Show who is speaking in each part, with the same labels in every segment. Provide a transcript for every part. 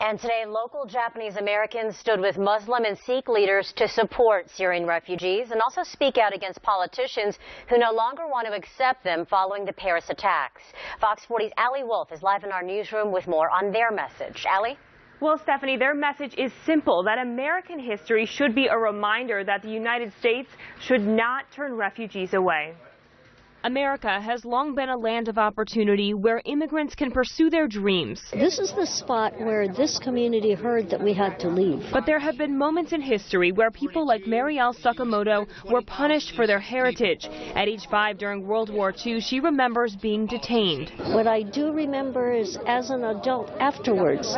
Speaker 1: And today, local Japanese Americans stood with Muslim and Sikh leaders to support Syrian refugees and also speak out against politicians who no longer want to accept them following the Paris attacks. Fox 40's Allie Wolf is live in our newsroom with more on their message. Allie?
Speaker 2: Well, Stephanie, their message is simple, that American history should be a reminder that the United States should not turn refugees away. America has long been a land of opportunity where immigrants can pursue their dreams.
Speaker 3: This is the spot where this community heard that we had to leave.
Speaker 2: But there have been moments in history where people like Sakamoto were punished for their heritage. At age 5 during World War II, she remembers being detained.
Speaker 3: What I do remember is, as an adult afterwards,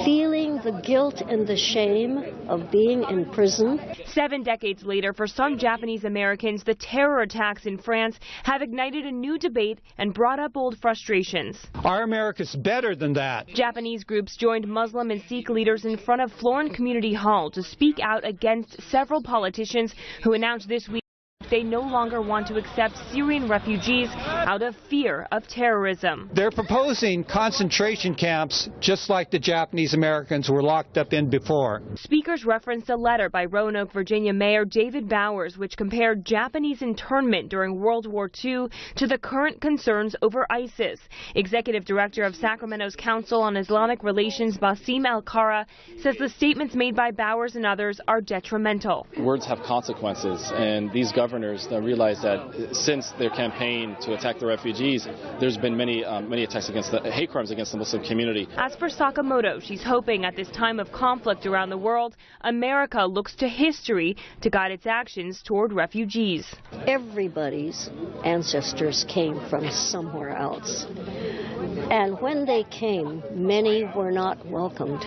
Speaker 3: feeling the guilt and the shame of being in prison.
Speaker 2: 7 decades later, for some Japanese Americans, the terror attacks in France have ignited a new debate and brought up old frustrations.
Speaker 4: Our America's better than that.
Speaker 2: Japanese groups joined Muslim and Sikh leaders in front of Florin Community Hall to speak out against several politicians who announced this week they no longer want to accept Syrian refugees out of fear of terrorism.
Speaker 4: They're proposing concentration camps just like the Japanese Americans were locked up in before.
Speaker 2: Speakers referenced a letter by Roanoke, Virginia Mayor David Bowers, which compared Japanese internment during World War II to the current concerns over ISIS. Executive Director of Sacramento's Council on Islamic Relations, Basim Al-Kara, says the statements made by Bowers and others are detrimental.
Speaker 5: Words have consequences, and these governors realize that since their campaign to attack the refugees, there's been many attacks against hate crimes against the Muslim community.
Speaker 2: As for Sakamoto, she's hoping at this time of conflict around the world, America looks to history to guide its actions toward refugees.
Speaker 3: Everybody's ancestors came from somewhere else. And when they came, many were not welcomed.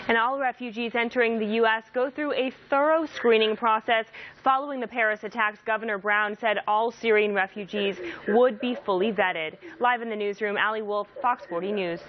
Speaker 2: And all refugees entering the U.S. go through a thorough screening process. Following the Paris attacks, Governor Brown said all Syrian refugees would be fully vetted. Live in the newsroom, Allie Wolf, Fox 40 News.